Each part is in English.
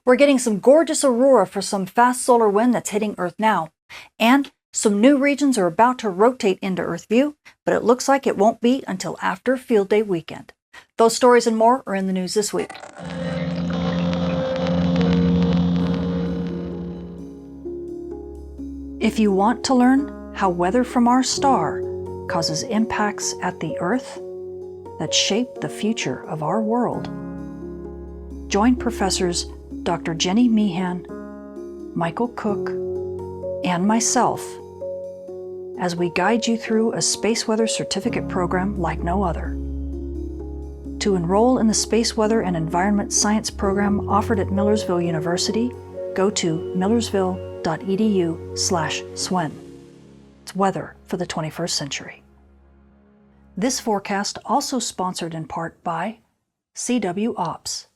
We're getting some gorgeous aurora for some fast solar wind that's hitting Earth now. And some new regions are about to rotate into Earth view, but it looks like it won't be until after Field Day weekend. Those stories and more are in the news this week. If you want to learn how weather from our star causes impacts at the Earth that shape the future of our world, join Professors Dr. Jenny Meehan, Michael Cook, and myself as we guide you through a space weather certificate program like no other. To enroll in the Space Weather and Environment Science program offered at Millersville University, go to millersville.edu/SWEN. It's weather for the 21st century. This forecast also sponsored in part by CW Ops.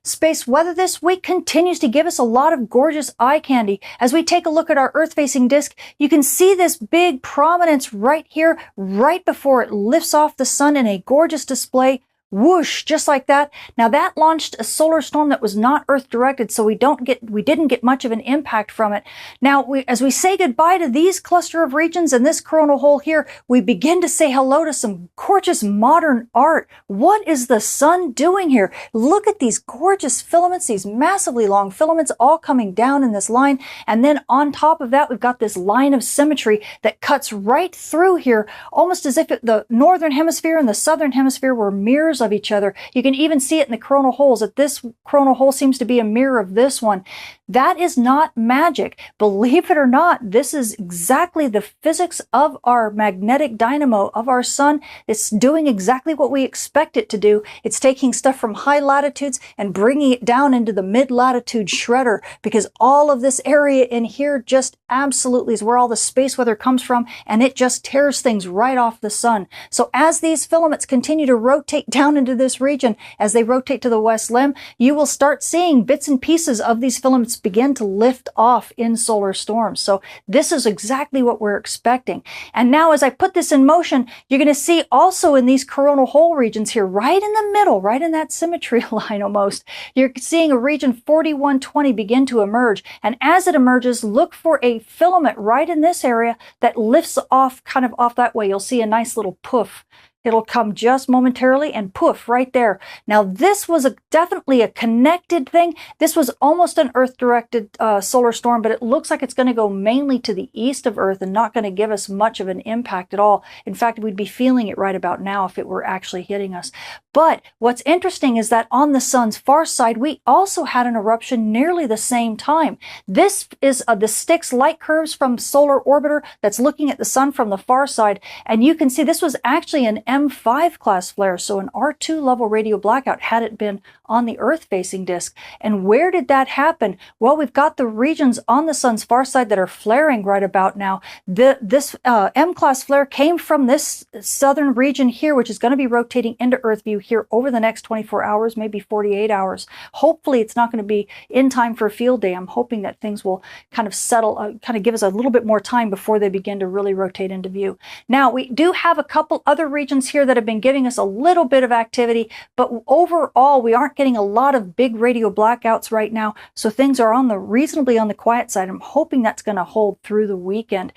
Space weather this week continues to give us a lot of gorgeous eye candy. As we take a look at our Earth-facing disk, you can see this big prominence right here, right before it lifts off the sun in a gorgeous display. Whoosh, just like that. Now that launched a solar storm that was not Earth directed, so we didn't get much of an impact from it. Now, as we say goodbye to these cluster of regions and this coronal hole here, we begin to say hello to some gorgeous modern art. What is the sun doing here? Look at these gorgeous filaments, these massively long filaments all coming down in this line. And then on top of that, we've got this line of symmetry that cuts right through here, almost as if the northern hemisphere and the southern hemisphere were mirrors of each other. You can even see it in the coronal holes, that this coronal hole seems to be a mirror of this one. That is not magic. Believe it or not, this is exactly the physics of our magnetic dynamo of our sun. It's doing exactly what we expect it to do. It's taking stuff from high latitudes and bringing it down into the mid-latitude shredder, because all of this area in here just absolutely is where all the space weather comes from, and it just tears things right off the sun. So as these filaments continue to rotate down into this region, as they rotate to the west limb, you will start seeing bits and pieces of these filaments begin to lift off in solar storms. So this is exactly what we're expecting. And now as I put this in motion, you're going to see also in these coronal hole regions here, right in the middle, right in that symmetry line almost, you're seeing a region 4120 begin to emerge. And as it emerges, look for a filament right in this area that lifts off, kind of off that way. You'll see a nice little poof. It'll come just momentarily and poof right there. Now this was definitely a connected thing. This was almost an Earth-directed solar storm, but it looks like it's going to go mainly to the east of Earth and not going to give us much of an impact at all. In fact, we'd be feeling it right about now if it were actually hitting us. But what's interesting is that on the sun's far side, we also had an eruption nearly the same time. This is the Styx light curves from Solar Orbiter that's looking at the sun from the far side. And you can see this was actually an M5 class flare, so an R2 level radio blackout had it been on the Earth-facing disk. And where did that happen? Well, we've got the regions on the sun's far side that are flaring right about now. This M-class flare came from this southern region here, which is going to be rotating into Earth view here over the next 24 hours, maybe 48 hours. Hopefully it's not going to be in time for a field day. I'm hoping that things will kind of settle, kind of give us a little bit more time before they begin to really rotate into view. Now, we do have a couple other regions here that have been giving us a little bit of activity, but overall we aren't getting a lot of big radio blackouts right now, so things are reasonably on the quiet side. I'm hoping that's going to hold through the weekend.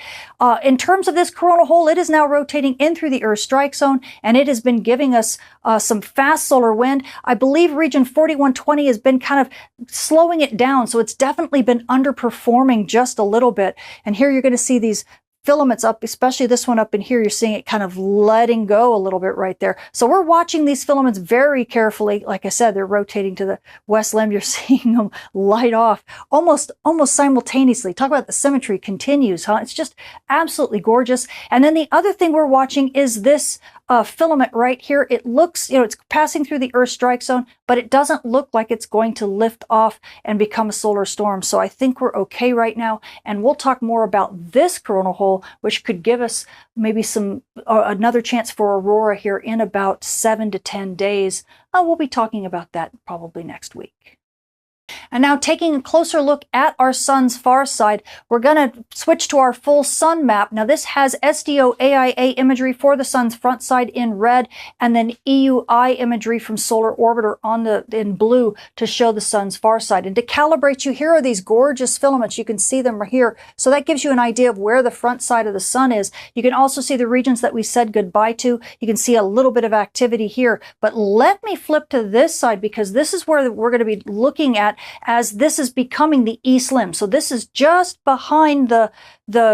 In terms of this coronal hole, it is now rotating in through the Earth strike zone, and it has been giving us some fast solar wind. I believe region 4120 has been kind of slowing it down, so it's definitely been underperforming just a little bit. And here you're going to see these filaments up, especially this one up in here. You're seeing it kind of letting go a little bit right there. So we're watching these filaments very carefully. Like I said, they're rotating to the west limb. You're seeing them light off almost simultaneously. Talk about the symmetry continues, huh? It's just absolutely gorgeous. And then the other thing we're watching is this filament right here. It looks, it's passing through the Earth strike zone, but it doesn't look like it's going to lift off and become a solar storm. So I think we're okay right now. And we'll talk more about this coronal hole, which could give us maybe another chance for aurora here in about 7 to 10 days. We'll be talking about that probably next week. And now taking a closer look at our sun's far side, we're going to switch to our full sun map. Now this has SDO AIA imagery for the sun's front side in red, and then EUI imagery from Solar Orbiter in blue to show the sun's far side. And to calibrate you, here are these gorgeous filaments. You can see them right here. So that gives you an idea of where the front side of the sun is. You can also see the regions that we said goodbye to. You can see a little bit of activity here. But let me flip to this side, because this is where we're going to be looking at as this is becoming the east limb. So this is just behind the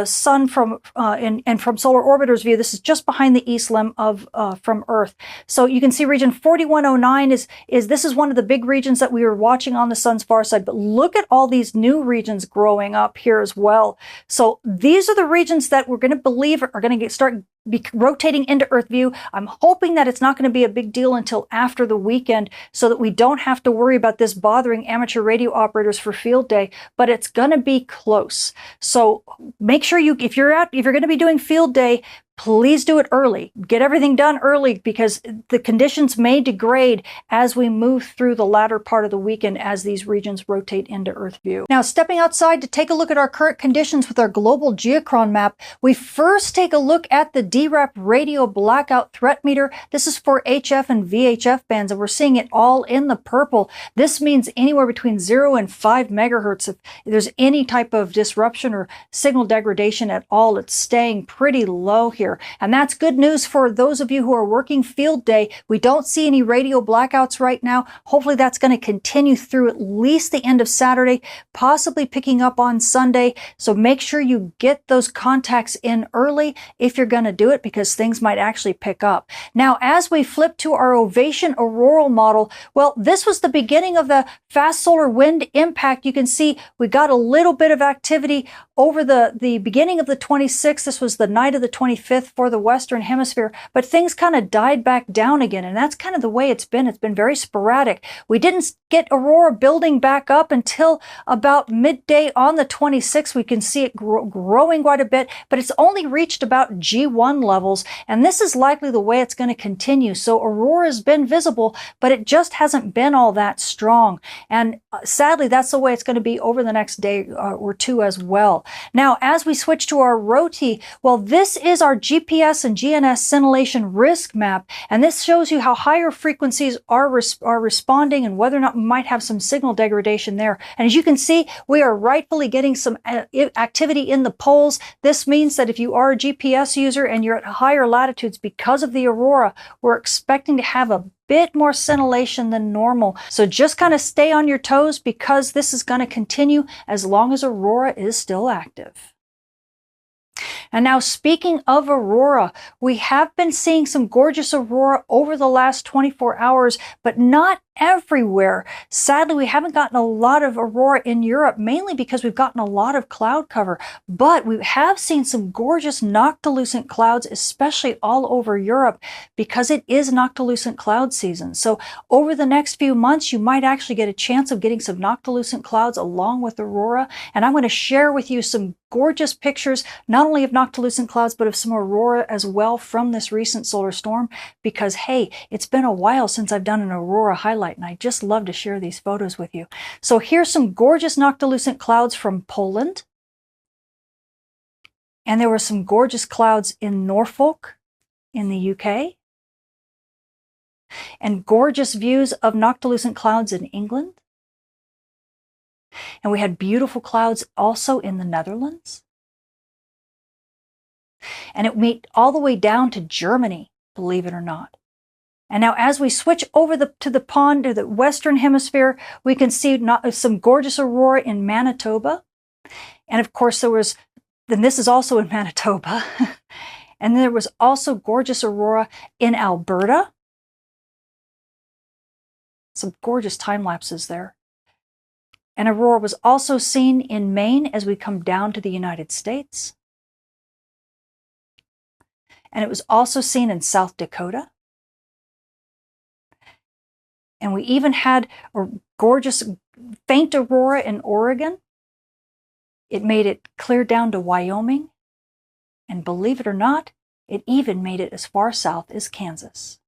sun from and from Solar Orbiter's view. This is just behind the east limb of from Earth. So you can see region 4109 is this is one of the big regions that we were watching on the sun's far side. But look at all these new regions growing up here as well. So these are the regions that we're going to believe are going to start rotating into Earth view. I'm hoping that it's not going to be a big deal until after the weekend, so that we don't have to worry about this bothering amateur radio operators for field day, but it's going to be close. So make sure if you're going to be doing field day, please do it early. Get everything done early, because the conditions may degrade as we move through the latter part of the weekend as these regions rotate into Earth view. Now, stepping outside to take a look at our current conditions with our global geochron map, we first take a look at the DRAP radio blackout threat meter. This is for HF and VHF bands, and we're seeing it all in the purple. This means anywhere between 0 and 5 megahertz. If there's any type of disruption or signal degradation at all, it's staying pretty low here. And that's good news for those of you who are working field day. We don't see any radio blackouts right now. Hopefully that's going to continue through at least the end of Saturday, possibly picking up on Sunday. So make sure you get those contacts in early if you're going to do it, because things might actually pick up. Now, as we flip to our Ovation auroral model, well, this was the beginning of the fast solar wind impact. You can see we got a little bit of activity over the beginning of the 26th. This was the night of the 25th for the Western Hemisphere, but things kind of died back down again, and that's kind of the way it's been. It's been very sporadic. We didn't get Aurora building back up until about midday on the 26th. We can see it growing quite a bit, but it's only reached about G1 levels, and this is likely the way it's going to continue. So Aurora has been visible, but it just hasn't been all that strong, and sadly, that's the way it's going to be over the next day or two as well. Now, as we switch to our ROTI, well, this is our GPS and GNS scintillation risk map, and this shows you how higher frequencies are responding and whether or not we might have some signal degradation there. And as you can see, we are rightfully getting some activity in the poles. This means that if you are a GPS user and you're at higher latitudes because of the Aurora, we're expecting to have a bit more scintillation than normal. So just kind of stay on your toes, because this is going to continue as long as Aurora is still active. And now, speaking of Aurora, we have been seeing some gorgeous Aurora over the last 24 hours, but not everywhere. Sadly, we haven't gotten a lot of Aurora in Europe, mainly because we've gotten a lot of cloud cover, but we have seen some gorgeous Noctilucent clouds, especially all over Europe, because it is Noctilucent cloud season. So over the next few months, you might actually get a chance of getting some Noctilucent clouds along with Aurora, and I'm going to share with you some gorgeous pictures, not only of Noctilucent clouds, but of some Aurora as well from this recent solar storm, because hey, it's been a while since I've done an Aurora highlight, and I just love to share these photos with you. So here's some gorgeous Noctilucent clouds from Poland. And there were some gorgeous clouds in Norfolk in the UK. And gorgeous views of Noctilucent clouds in England. And we had beautiful clouds also in the Netherlands. And it went all the way down to Germany, believe it or not. And now as we switch over to the pond, to the Western Hemisphere, we can see some gorgeous Aurora in Manitoba. And of course then this is also in Manitoba. And there was also gorgeous Aurora in Alberta. Some gorgeous time lapses there. And Aurora was also seen in Maine as we come down to the United States. And it was also seen in South Dakota. And we even had a gorgeous faint Aurora in Oregon. It made it clear down to Wyoming. And believe it or not, it even made it as far south as Kansas.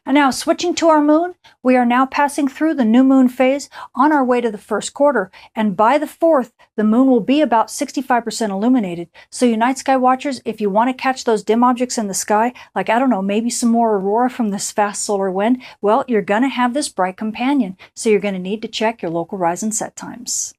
And now switching to our moon, we are now passing through the new moon phase on our way to the first quarter. And by the 4th, the moon will be about 65% illuminated. So you night sky watchers, if you want to catch those dim objects in the sky, like, I don't know, maybe some more aurora from this fast solar wind, well, you're going to have this bright companion. So you're going to need to check your local rise and set times.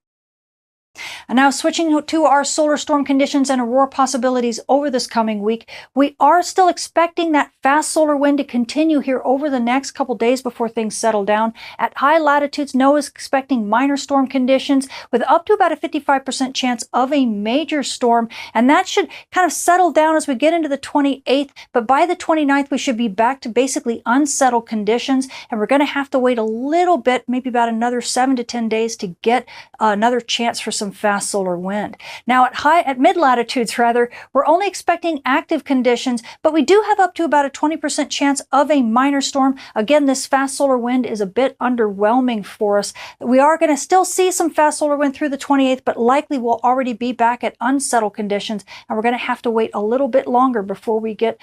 And now switching to our solar storm conditions and aurora possibilities over this coming week, we are still expecting that fast solar wind to continue here over the next couple days before things settle down. At high latitudes, NOAA is expecting minor storm conditions with up to about a 55% chance of a major storm. And that should kind of settle down as we get into the 28th. But by the 29th, we should be back to basically unsettled conditions. And we're going to have to wait a little bit, maybe about another 7 to 10 days to get another chance for some fast solar wind. Now at mid latitudes we're only expecting active conditions, but we do have up to about a 20% chance of a minor storm. Again, this fast solar wind is a bit underwhelming for us. We are going to still see some fast solar wind through the 28th, but likely we'll already be back at unsettled conditions, and we're going to have to wait a little bit longer before we get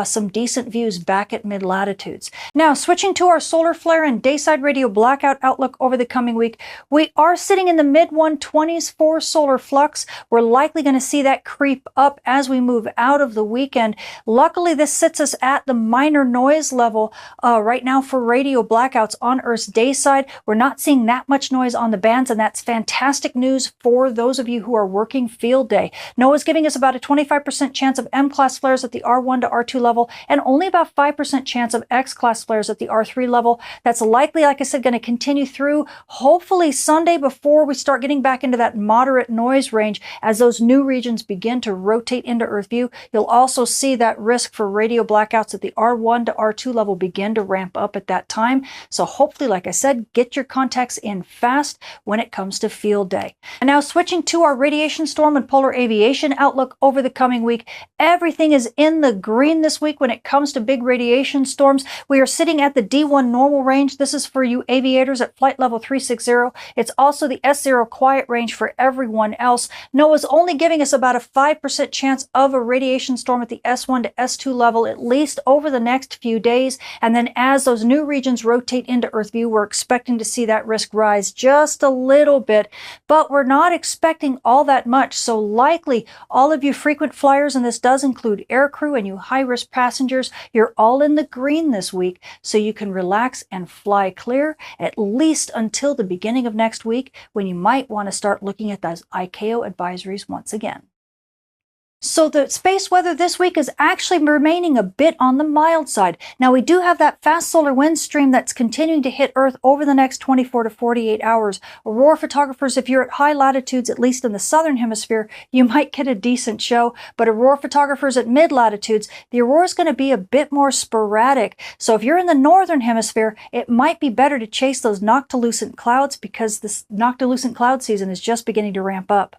some decent views back at mid latitudes. Now switching to our solar flare and dayside radio blackout outlook over the coming week, we are sitting in the mid 120s for solar flux. We're likely going to see that creep up as we move out of the weekend. Luckily, this sits us at the minor noise level right now for radio blackouts on Earth's day side. We're not seeing that much noise on the bands, and that's fantastic news for those of you who are working field day. NOAA's giving us about a 25% chance of M-class flares at the R1 to R2 level and only about 5% chance of X-class flares at the R3 level. That's likely, like I said, going to continue through hopefully Sunday before we start getting back into that moderate noise range as those new regions begin to rotate into Earth view. You'll also see that risk for radio blackouts at the R1 to R2 level begin to ramp up at that time. So hopefully, like I said, get your contacts in fast when it comes to field day. And now switching to our radiation storm and polar aviation outlook over the coming week, everything is in the green this week when it comes to big radiation storms. We are sitting at the D1 normal range. This is for you aviators at flight level 360. It's also the S0 quiet range for everyone else. NOAA's only giving us about a 5% chance of a radiation storm at the S1 to S2 level, at least over the next few days. And then as those new regions rotate into Earth view, we're expecting to see that risk rise just a little bit, but we're not expecting all that much. So likely all of you frequent flyers, and this does include aircrew and you high-risk passengers, you're all in the green this week, so you can relax and fly clear, at least until the beginning of next week, when you might want to start looking at those ICAO advisories once again. So the space weather this week is actually remaining a bit on the mild side. Now we do have that fast solar wind stream that's continuing to hit Earth over the next 24 to 48 hours. Aurora photographers, if you're at high latitudes, at least in the southern hemisphere, you might get a decent show. But aurora photographers at mid latitudes, the aurora is going to be a bit more sporadic. So if you're in the northern hemisphere, it might be better to chase those noctilucent clouds because this noctilucent cloud season is just beginning to ramp up.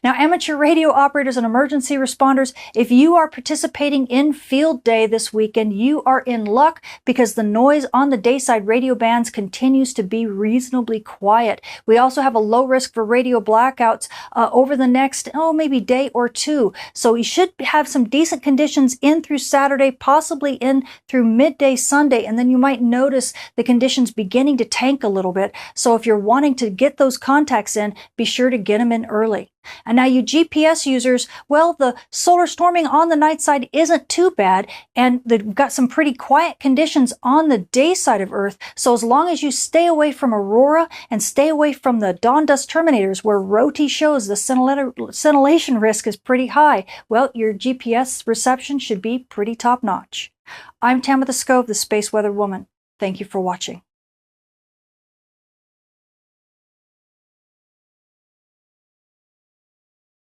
Now, amateur radio operators and emergency responders, if you are participating in field day this weekend, you are in luck because the noise on the dayside radio bands continues to be reasonably quiet. We also have a low risk for radio blackouts over the next, maybe day or two. So you should have some decent conditions in through Saturday, possibly in through midday Sunday, and then you might notice the conditions beginning to tank a little bit. So if you're wanting to get those contacts in, be sure to get them in early. And now you GPS users, well, the solar storming on the night side isn't too bad, and they've got some pretty quiet conditions on the day side of Earth. So as long as you stay away from Aurora and stay away from the dawn dust terminators where ROTI shows the scintillation risk is pretty high, well, your GPS reception should be pretty top notch. I'm Tamitha Skov, the Space Weather Woman. Thank you for watching.